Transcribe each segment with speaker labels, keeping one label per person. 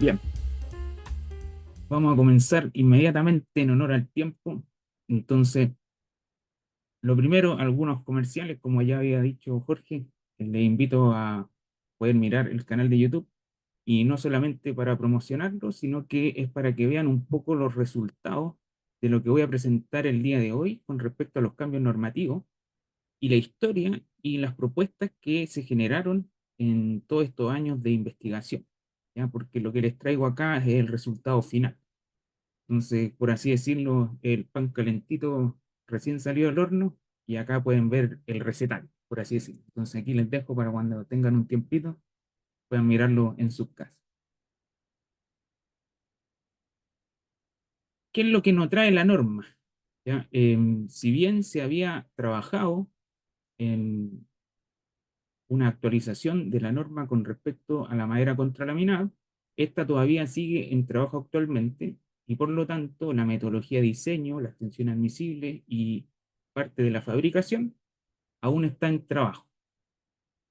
Speaker 1: Bien, vamos a comenzar inmediatamente en honor al tiempo. Entonces, lo primero, algunos comerciales, como ya había dicho Jorge, les invito a poder mirar el canal de YouTube y no solamente para promocionarlo, sino que es para que vean un poco los resultados de lo que voy a presentar el día de hoy con respecto a los cambios normativos y la historia y las propuestas que se generaron en todos estos años de investigación, ¿ya? Porque lo que les traigo acá es el resultado final. Entonces, por así decirlo, el pan calentito recién salió del horno y acá pueden ver el recetario, por así decirlo. Entonces, aquí les dejo para cuando tengan un tiempito, puedan mirarlo en sus casas. ¿Qué es lo que nos trae la norma? ¿Ya? Si bien se había trabajado en una actualización de la norma con respecto a la madera contralaminada, esta todavía sigue en trabajo actualmente y por lo tanto la metodología de diseño, la extensión admisible y parte de la fabricación aún está en trabajo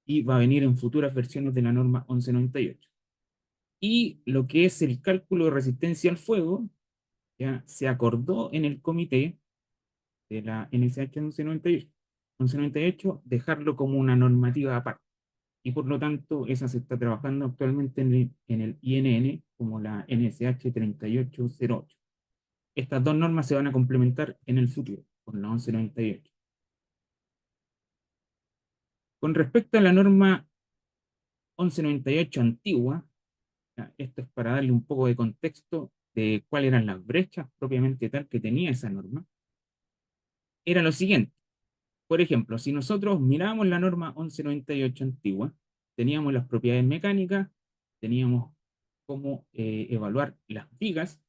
Speaker 1: y va a venir en futuras versiones de la norma 1198. Y lo que es el cálculo de resistencia al fuego, ya se acordó en el comité de la NSH 1198 dejarlo como una normativa aparte. Y por lo tanto, esa se está trabajando actualmente en el INN como la NSH 3808. Estas dos normas se van a complementar en el futuro con la 1198. Con respecto a la norma 1198 antigua, esto es para darle un poco de contexto de cuáles eran las brechas propiamente tal que tenía esa norma. Era lo siguiente. Por ejemplo, si nosotros miramos la norma 1198 antigua, teníamos las propiedades mecánicas, teníamos cómo evaluar las vigas,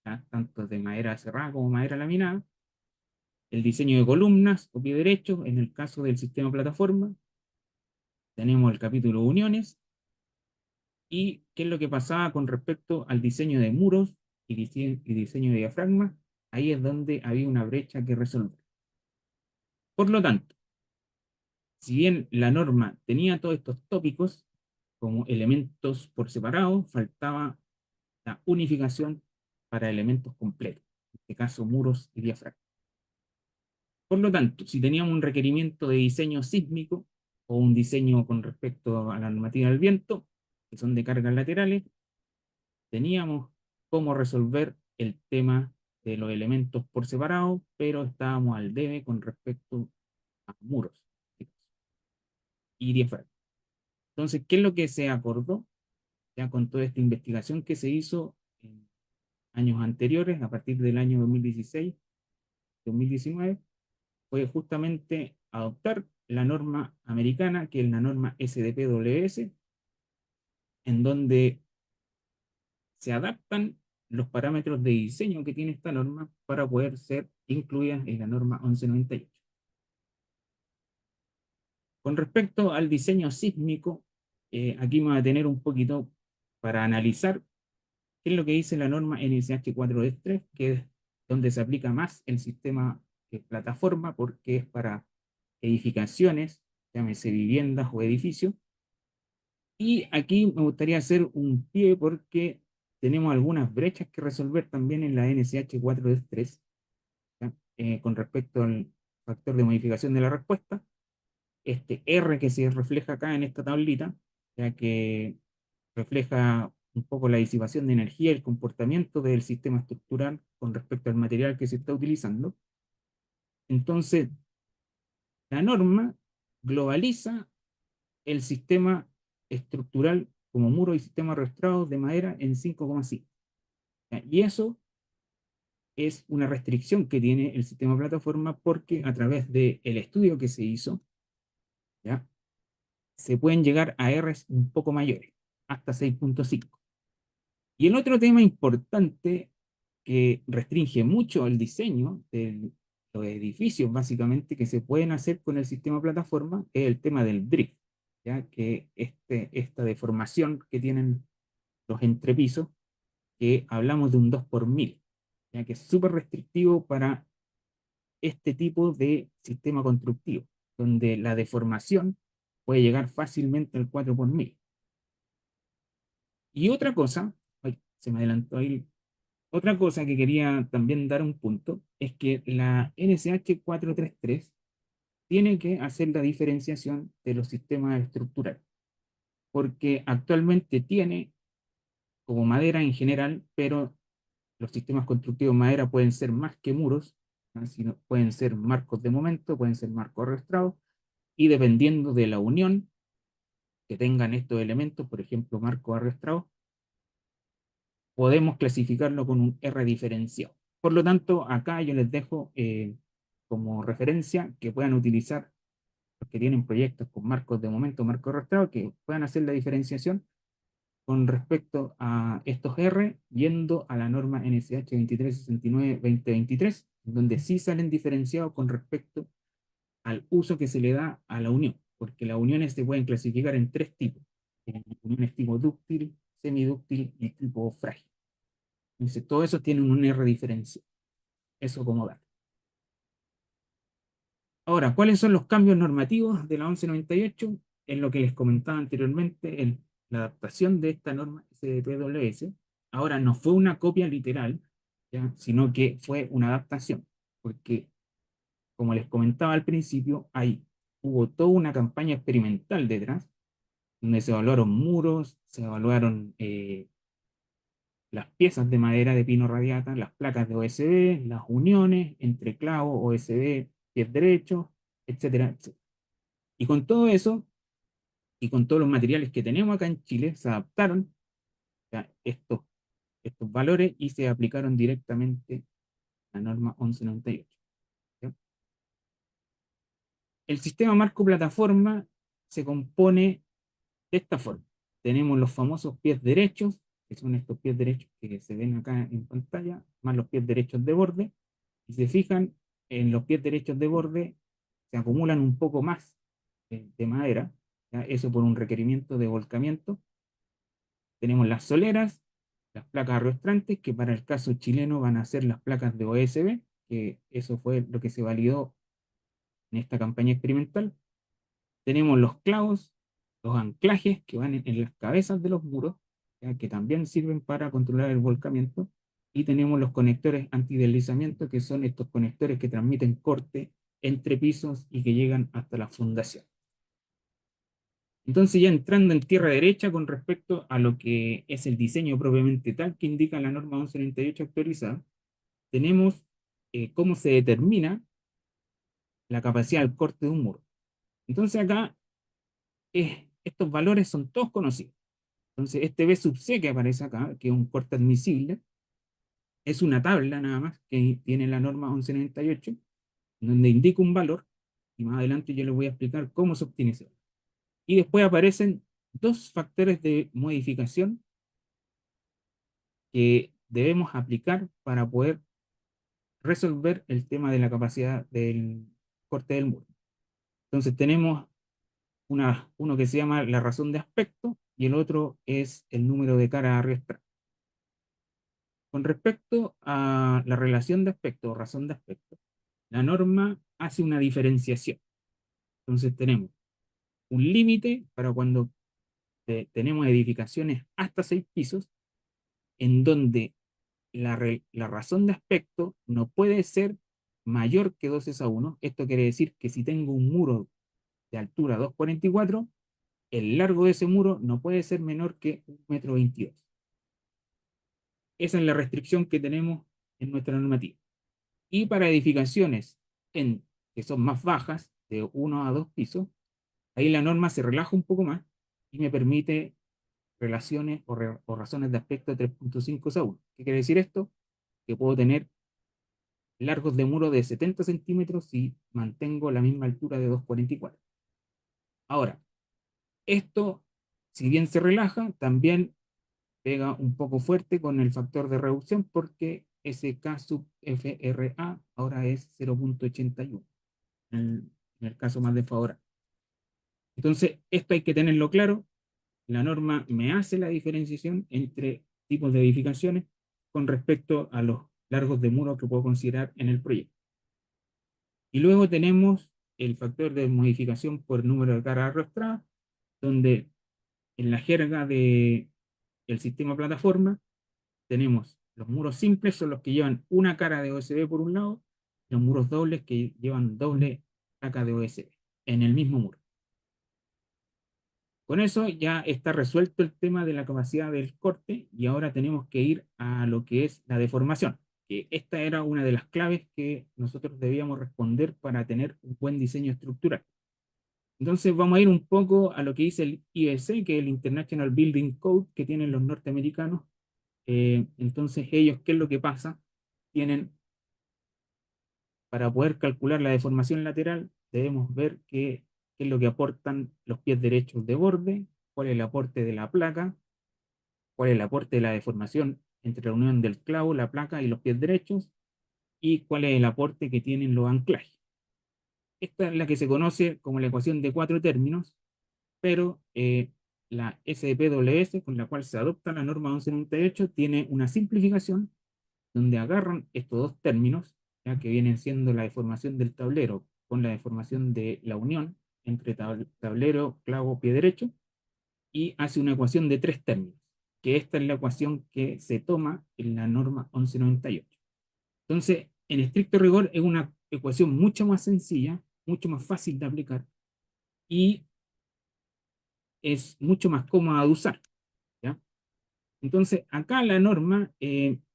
Speaker 1: ¿ya? Tanto de madera cerrada como madera laminada, el diseño de columnas o pie derecho, en el caso del sistema plataforma, tenemos el capítulo uniones, y qué es lo que pasaba con respecto al diseño de muros y diseño de diafragma. Ahí es donde había una brecha que resolver. Por lo tanto, si bien la norma tenía todos estos tópicos como elementos por separado, faltaba la unificación para elementos completos, en este caso muros y diafragma. Por lo tanto, si teníamos un requerimiento de diseño sísmico o un diseño con respecto a la normativa del viento, que son de cargas laterales, teníamos cómo resolver el tema de los elementos por separado, pero estábamos al debe con respecto a muros y diafragma. Entonces, ¿qué es lo que se acordó ya con toda esta investigación que se hizo en años anteriores, a partir del año 2016, 2019? Fue justamente adoptar la norma americana, que es la norma SDPWS, en donde se adaptan los parámetros de diseño que tiene esta norma para poder ser incluidas en la norma 1198. Con respecto al diseño sísmico, aquí me voy a tener un poquito para analizar qué es lo que dice la norma NSH 4D3, que es donde se aplica más el sistema de plataforma, porque es para edificaciones, llámese viviendas o edificios. Y aquí me gustaría hacer un pie porque tenemos algunas brechas que resolver también en la NSH 4D3, con respecto al factor de modificación de la respuesta. Este R que se refleja acá en esta tablita, ya que refleja un poco la disipación de energía y el comportamiento del sistema estructural con respecto al material que se está utilizando. Entonces, la norma globaliza el sistema estructural como muro y sistema arrastrado de madera en 5,5. Y eso es una restricción que tiene el sistema plataforma porque a través del estudio que se hizo, ¿ya? Se pueden llegar a Rs un poco mayores, hasta 6,5. Y el otro tema importante que restringe mucho el diseño de los edificios, básicamente, que se pueden hacer con el sistema plataforma, es el tema del drift, ya que esta deformación que tienen los entrepisos, que hablamos de un 2 por 1000, ya que es súper restrictivo para este tipo de sistema constructivo, donde la deformación puede llegar fácilmente al 4 por 1000. Y otra cosa, se me adelantó ahí. Otra cosa que quería también dar un punto es que la NSH 433 tiene que hacer la diferenciación de los sistemas estructurales, porque actualmente tiene como madera en general, pero los sistemas constructivos de madera pueden ser más que muros, ¿no? Sino pueden ser marcos de momento, pueden ser marcos arrastrados, y dependiendo de la unión que tengan estos elementos, por ejemplo, marcos arrastrados, podemos clasificarlo con un R diferenciado. Por lo tanto, acá yo les dejo como referencia que puedan utilizar los que tienen proyectos con marcos de momento, marcos arrastrados, que puedan hacer la diferenciación con respecto a estos R, yendo a la norma NSH 2369-2023, donde sí salen diferenciados con respecto al uso que se le da a la unión, porque las uniones se pueden clasificar en tres tipos: uniones tipo dúctil, semidúctil y tipo frágil. Entonces, todo eso tiene un R diferencial. Eso como dato. Ahora, ¿cuáles son los cambios normativos de la 1198? En lo que les comentaba anteriormente, la adaptación de esta norma SDPWS, ahora no fue una copia literal, ¿ya? Sino que fue una adaptación, porque como les comentaba al principio, hubo toda una campaña experimental detrás, donde se evaluaron muros, se evaluaron las piezas de madera de pino radiata, las placas de OSB, las uniones entre clavos, OSB, pies derechos, etcétera, etcétera. Y con todo eso, y con todos los materiales que tenemos acá en Chile, se adaptaron a estos valores y se aplicaron directamente a la norma 1198. ¿Ya? El sistema marco plataforma se compone de esta forma. Tenemos los famosos pies derechos, que son estos pies derechos que se ven acá en pantalla, más los pies derechos de borde. Y se fijan, en los pies derechos de borde se acumulan un poco más de madera, ¿ya? Eso por un requerimiento de volcamiento. Tenemos las soleras, las placas arrastrantes, que para el caso chileno van a ser las placas de OSB, que eso fue lo que se validó en esta campaña experimental. Tenemos los clavos, los anclajes que van en las cabezas de los muros, ¿ya? Que también sirven para controlar el volcamiento. Y tenemos los conectores antideslizamiento, que son estos conectores que transmiten corte entre pisos y que llegan hasta la fundación. Entonces, ya entrando en tierra derecha con respecto a lo que es el diseño propiamente tal que indica la norma 1198 actualizada, tenemos cómo se determina la capacidad del corte de un muro. Entonces acá estos valores son todos conocidos. Entonces este B sub C que aparece acá, que es un corte admisible, es una tabla nada más que tiene la norma 1198, donde indica un valor, y más adelante yo les voy a explicar cómo se obtiene ese valor. Y después aparecen dos factores de modificación que debemos aplicar para poder resolver el tema de la capacidad del corte del muro. Entonces tenemos uno que se llama la razón de aspecto y el otro es el número de cara arrastrada. Con respecto a la relación de aspecto o razón de aspecto, la norma hace una diferenciación. Entonces tenemos un límite para cuando tenemos edificaciones hasta 6 pisos, en donde la razón de aspecto no puede ser mayor que 2:1. Esto quiere decir que si tengo un muro de altura 2,44, el largo de ese muro no puede ser menor que 1,22 m. Esa es la restricción que tenemos en nuestra normativa. Y para edificaciones que son más bajas, de 1 a 2 pisos, ahí la norma se relaja un poco más y me permite relaciones o razones de aspecto de 3,5:1. ¿Qué quiere decir esto? Que puedo tener largos de muro de 70 centímetros si mantengo la misma altura de 2,44. Ahora, esto, si bien se relaja, también pega un poco fuerte con el factor de reducción porque SK sub FRA ahora es 0,81 en el caso más desfavorable. Entonces, esto hay que tenerlo claro. La norma me hace la diferenciación entre tipos de edificaciones con respecto a los largos de muro que puedo considerar en el proyecto. Y luego tenemos el factor de modificación por número de cara arrastrada, donde en la jerga del sistema plataforma tenemos los muros simples, son los que llevan una cara de OSB por un lado, los muros dobles que llevan doble placa de OSB en el mismo muro. Con eso ya está resuelto el tema de la capacidad del corte y ahora tenemos que ir a lo que es la deformación, que esta era una de las claves que nosotros debíamos responder para tener un buen diseño estructural. Entonces vamos a ir un poco a lo que dice el IBC, que es el International Building Code que tienen los norteamericanos. Entonces ellos, ¿qué es lo que pasa? Tienen, para poder calcular la deformación lateral, debemos ver qué es lo que aportan los pies derechos de borde, cuál es el aporte de la placa, cuál es el aporte de la deformación entre la unión del clavo, la placa y los pies derechos, y cuál es el aporte que tienen los anclajes. Esta es la que se conoce como la ecuación de cuatro términos, pero la SPWS, con la cual se adopta la norma 1198, tiene una simplificación donde agarran estos dos términos, ya que vienen siendo la deformación del tablero con la deformación de la unión entre tablero, clavo, pie derecho, y hace una ecuación de tres términos, que esta es la ecuación que se toma en la norma 1198. Entonces, en estricto rigor, es una ecuación mucho más sencilla, mucho más fácil de aplicar y es mucho más cómoda de usar. ¿Ya? Entonces, acá la norma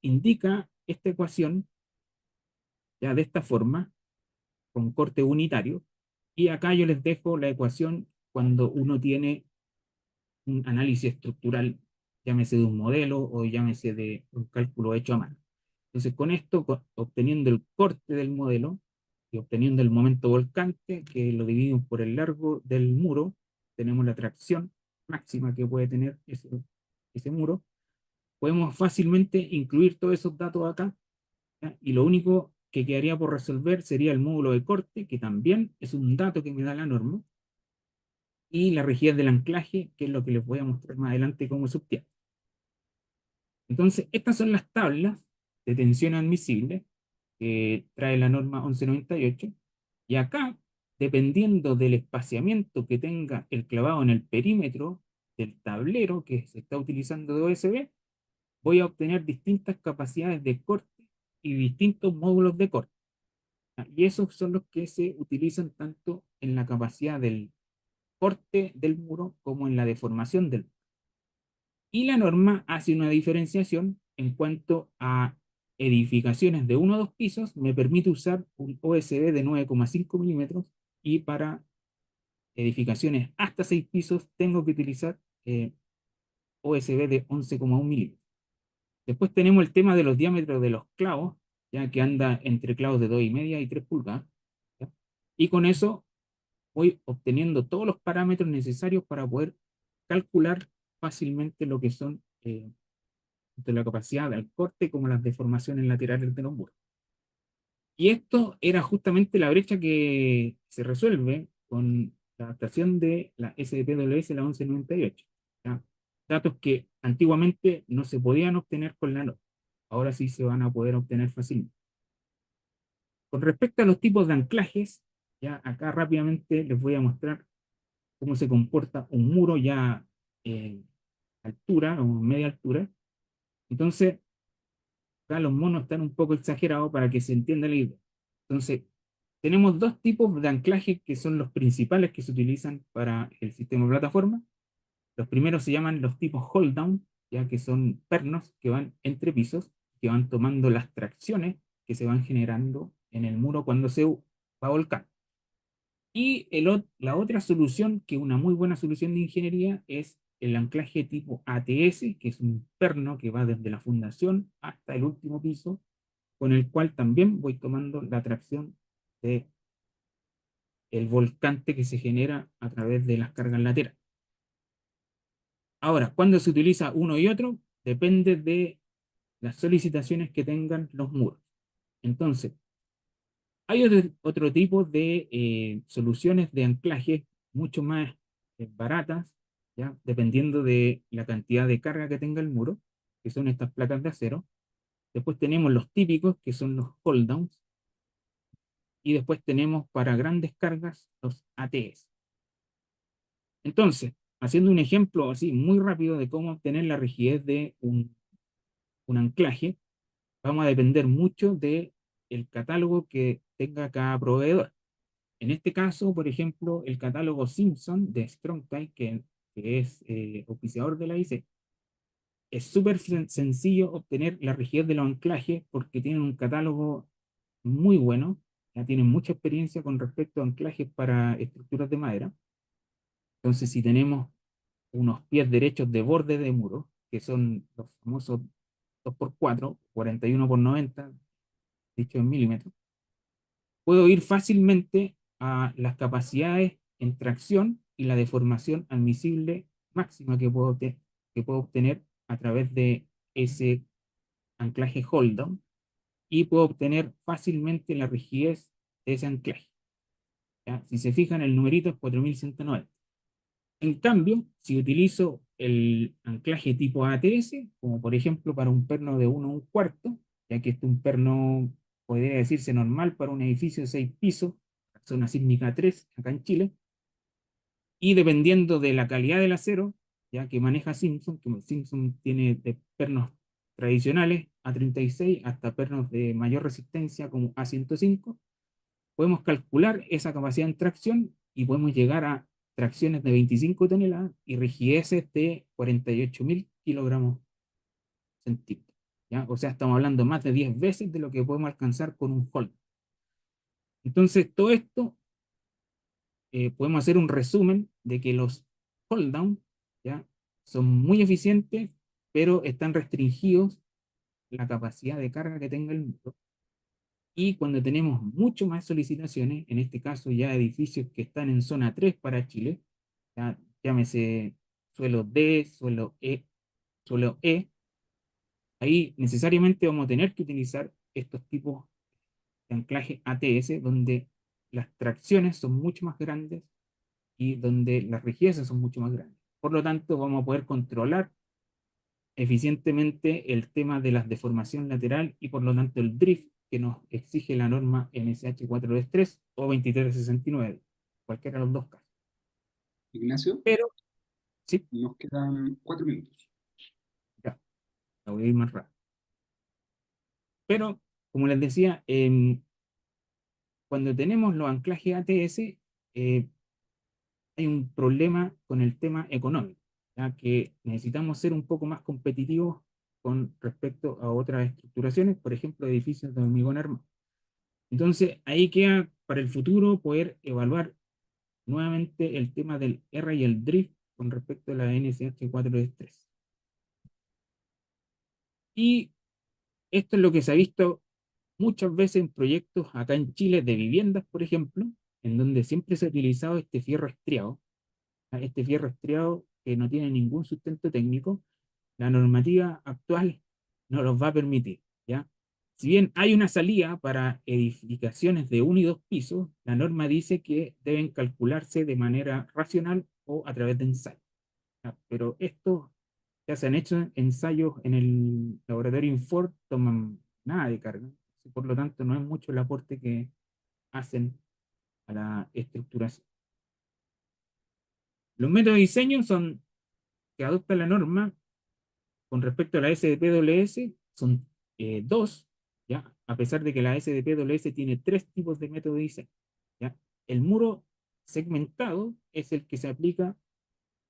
Speaker 1: indica esta ecuación ya de esta forma, con corte unitario, y acá yo les dejo la ecuación cuando uno tiene un análisis estructural, llámese de un modelo o llámese de un cálculo hecho a mano. Entonces, con esto, obteniendo el corte del modelo y obteniendo el momento volcante, que lo dividimos por el largo del muro, tenemos la tracción máxima que puede tener ese muro, podemos fácilmente incluir todos esos datos acá, ¿ya? Y lo único que quedaría por resolver sería el módulo de corte, que también es un dato que me da la norma, y la rigidez del anclaje, que es lo que les voy a mostrar más adelante como subtiene. Entonces, estas son las tablas de tensión admisible que trae la norma 1198, y acá, dependiendo del espaciamiento que tenga el clavado en el perímetro del tablero que se está utilizando de OSB, voy a obtener distintas capacidades de corte y distintos módulos de corte. Y esos son los que se utilizan tanto en la capacidad del corte del muro como en la deformación del muro. Y la norma hace una diferenciación en cuanto a edificaciones de 1 o 2 pisos, me permite usar un OSB de 9,5 milímetros y para edificaciones hasta 6 pisos tengo que utilizar OSB de 11,1 milímetros. Después tenemos el tema de los diámetros de los clavos, ya que anda entre clavos de 2,5 y 3 pulgadas. ¿Ya? Y con eso voy obteniendo todos los parámetros necesarios para poder calcular fácilmente lo que son de la capacidad del corte como las deformaciones laterales de los muros. Y esto era justamente la brecha que se resuelve con la adaptación de la SPWS, la 1198. ¿Ya? Datos que antiguamente no se podían obtener con la norma. Ahora sí se van a poder obtener fácilmente. Con respecto a los tipos de anclajes, ya acá rápidamente les voy a mostrar cómo se comporta un muro ya en altura o media altura. Entonces, acá los monos están un poco exagerados para que se entienda la idea. Entonces, tenemos dos tipos de anclaje que son los principales que se utilizan para el sistema de plataforma. Los primeros se llaman los tipos hold down, ya que son pernos que van entre pisos, que van tomando las tracciones que se van generando en el muro cuando se va volcando. Y la otra solución, que es una muy buena solución de ingeniería, es el anclaje tipo ATS, que es un perno que va desde la fundación hasta el último piso, con el cual también voy tomando la tracción de el volcante que se genera a través de las cargas laterales. Ahora, ¿cuándo se utiliza uno y otro? Depende de las solicitaciones que tengan los muros. Entonces, hay otro tipo de soluciones de anclaje mucho más baratas, ¿ya? Dependiendo de la cantidad de carga que tenga el muro, que son estas placas de acero. Después tenemos los típicos, que son los hold downs, y después tenemos para grandes cargas los ATS. Entonces, haciendo un ejemplo así muy rápido de cómo obtener la rigidez de un un anclaje, vamos a depender mucho del catálogo que tenga cada proveedor. En este caso, por ejemplo, el catálogo Simpson de Strongtie, que es auspiciador de la IC, es súper sencillo obtener la rigidez de los anclajes porque tienen un catálogo muy bueno, ya tienen mucha experiencia con respecto a anclajes para estructuras de madera. Entonces, si tenemos unos pies derechos de borde de muro, que son los famosos 2x4, 41x90, dicho en milímetros, puedo ir fácilmente a las capacidades en tracción y la deformación admisible máxima que puedo obtener a través de ese anclaje hold down, y puedo obtener fácilmente la rigidez de ese anclaje. ¿Ya? Si se fijan, el numerito es 4190. En cambio, si utilizo el anclaje tipo ATS, como por ejemplo para un perno de 1 1/4, ya que este es un perno, podría decirse normal para un edificio de 6 pisos, zona sísmica 3, acá en Chile, y dependiendo de la calidad del acero, ya que maneja Simpson, que Simpson tiene de pernos tradicionales A36 hasta pernos de mayor resistencia como A105, podemos calcular esa capacidad en tracción y podemos llegar a tracciones de 25 toneladas y rigideces de 48.000 kilogramos centímetros. ¿Ya? O sea, estamos hablando más de 10 veces de lo que podemos alcanzar con un hold. Entonces, todo esto, podemos hacer un resumen de que los hold down, ¿ya?, son muy eficientes, pero están restringidos la capacidad de carga que tenga el muro. Y cuando tenemos mucho más solicitaciones, en este caso ya edificios que están en zona 3 para Chile, ya, llámese suelo D, suelo E, ahí necesariamente vamos a tener que utilizar estos tipos de anclaje ATS, donde las tracciones son mucho más grandes y donde las rigideces son mucho más grandes. Por lo tanto, vamos a poder controlar eficientemente el tema de la deformación lateral y por lo tanto el drift que nos exige la norma NSH 423 o 2369, cualquiera de los dos casos.
Speaker 2: Ignacio,
Speaker 1: Pero, sí,
Speaker 2: nos quedan 4 minutos.
Speaker 1: ya, la voy a ir más rápido. Pero, como les decía, cuando tenemos los anclajes ATS, hay un problema con el tema económico, ya que necesitamos ser un poco más competitivos con respecto a otras estructuraciones, por ejemplo, edificios de hormigón armado. Entonces, ahí queda para el futuro poder evaluar nuevamente el tema del R y el drift con respecto a la NSH 423. Y esto es lo que se ha visto muchas veces en proyectos acá en Chile de viviendas, por ejemplo, en donde siempre se ha utilizado este fierro estriado, este fierro estriado que no tiene ningún sustento técnico. La normativa actual no los va a permitir, ¿ya? Si bien hay una salida para edificaciones de 1 y 2 pisos, la norma dice que deben calcularse de manera racional o a través de ensayos, ¿ya? Pero esto ya se han hecho ensayos en el laboratorio Infor, toman nada de carga, por lo tanto no es mucho el aporte que hacen a la estructuración. Los métodos de diseño son que adopta la norma con respecto a la SDPWS son dos, ¿ya? A pesar de que la SDPWS tiene tres tipos de método de diseño, ¿ya? El muro segmentado es el que se aplica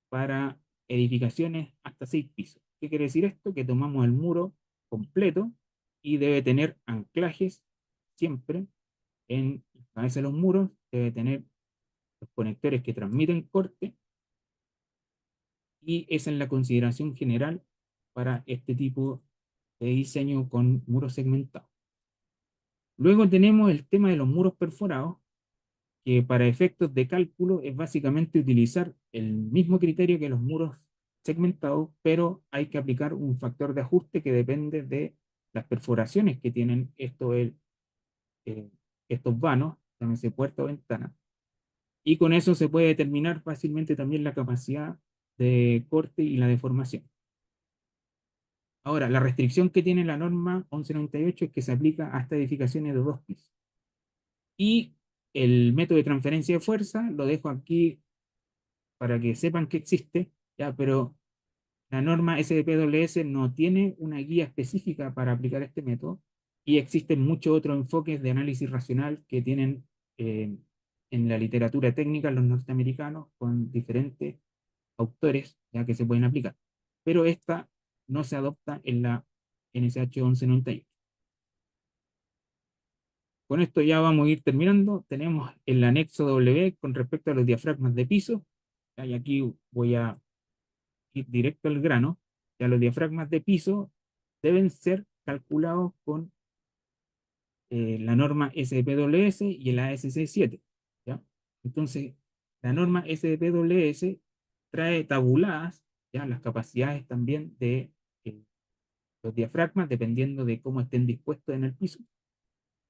Speaker 1: para edificaciones hasta 6 pisos. ¿Qué quiere decir esto? Que tomamos el muro completo y debe tener anclajes siempre en la cabeza de los muros, debe tener los conectores que transmiten corte, y esa es la consideración general para este tipo de diseño con muros segmentados. Luego tenemos el tema de los muros perforados, que para efectos de cálculo es básicamente utilizar el mismo criterio que los muros segmentados, pero hay que aplicar un factor de ajuste que depende de las perforaciones que tienen eh, estos vanos, llámese puerta o ventana, y con eso se puede determinar fácilmente también la capacidad de corte y la deformación. Ahora, la restricción que tiene la norma 1198 es que se aplica hasta edificaciones de 2 pisos. Y el método de transferencia de fuerza lo dejo aquí para que sepan que existe, ya, pero la norma SDPWS no tiene una guía específica para aplicar este método y existen muchos otros enfoques de análisis racional que tienen en la literatura técnica los norteamericanos con diferentes autores ya que se pueden aplicar. Pero esta no se adopta en la NSH 1198. Con esto ya vamos a ir terminando. Tenemos el anexo W con respecto a los diafragmas de piso. Y aquí voy a ir directo al grano. Ya los diafragmas de piso deben ser calculados con la norma SDPWS y el ASC7. ¿ya? Entonces, la norma SDPWS trae tabuladas ya las capacidades también de los diafragmas, dependiendo de cómo estén dispuestos en el piso.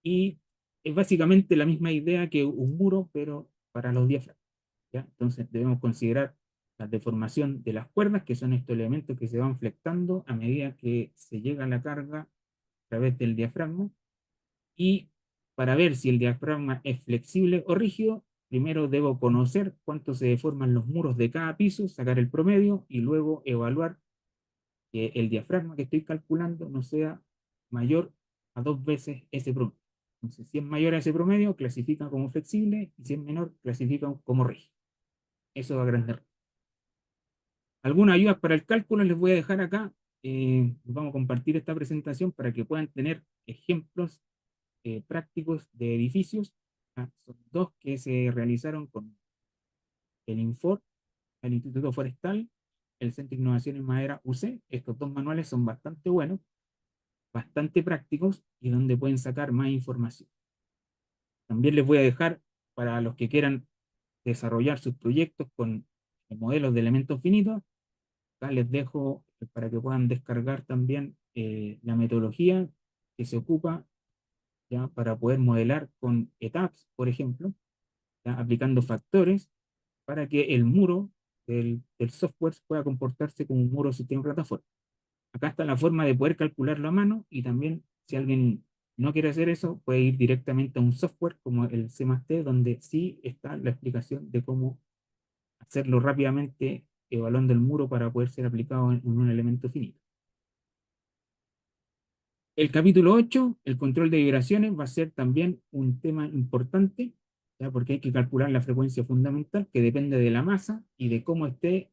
Speaker 1: Y es básicamente la misma idea que un muro, pero para los diafragmas. ¿ya? Entonces debemos considerar la deformación de las cuerdas, que son estos elementos que se van flectando a medida que se llega a la carga a través del diafragma. Y para ver si el diafragma es flexible o rígido, primero debo conocer cuánto se deforman los muros de cada piso, sacar el promedio y luego evaluar que el diafragma que estoy calculando no sea mayor a 2 veces ese promedio. Entonces, si es mayor a ese promedio, clasifica como flexible, y si es menor, clasifica como rígido. Eso va a grandes rasgos. Algunas ayudas para el cálculo les voy a dejar acá. Vamos a compartir esta presentación para que puedan tener ejemplos prácticos de edificios. Son dos que se realizaron con el INFOR, el Instituto Forestal, el Centro de Innovación en Madera UC. Estos dos manuales son bastante buenos, bastante prácticos y donde pueden sacar más información. También les voy a dejar para los que quieran desarrollar sus proyectos con modelos de elementos finitos. Acá les dejo para que puedan descargar también la metodología que se ocupa ya para poder modelar con ETABS, por ejemplo, ya, aplicando factores para que el muro del software pueda comportarse como un muro sistema plataforma. Acá está la forma de poder calcularlo a mano y también si alguien no quiere hacer eso, puede ir directamente a un software como el C+T, donde sí está la explicación de cómo hacerlo rápidamente evaluando el muro para poder ser aplicado en un elemento finito. El capítulo 8, el control de vibraciones, va a ser también un tema importante, ¿ya? Porque hay que calcular la frecuencia fundamental que depende de la masa y de cómo esté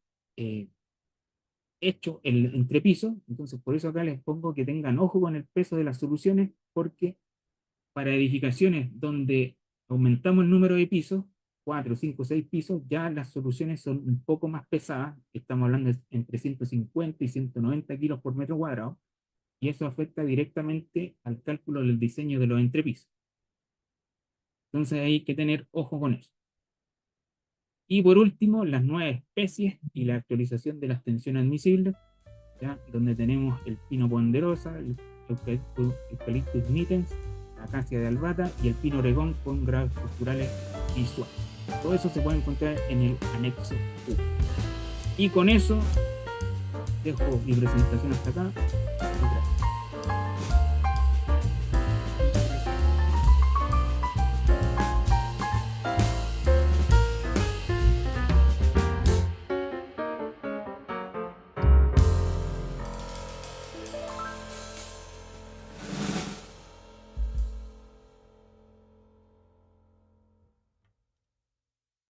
Speaker 1: hecho el entrepiso. Entonces, por eso acá les pongo que tengan ojo con el peso de las soluciones, porque para edificaciones donde aumentamos el número de pisos, 4, 5, 6 pisos, ya las soluciones son un poco más pesadas. Estamos hablando de entre 150 y 190 kilos por metro cuadrado. Y eso afecta directamente al cálculo del diseño de los entrepisos. Entonces hay que tener ojo con eso. Y por último, las nuevas especies y la actualización de las tensiones admisibles, ¿ya? Donde tenemos el pino ponderosa, el Eucalyptus nitens, la acacia de albata y el pino oregón con grados estructurales visuales. Todo eso se puede encontrar en el anexo 1. Y con eso dejo mi presentación hasta acá.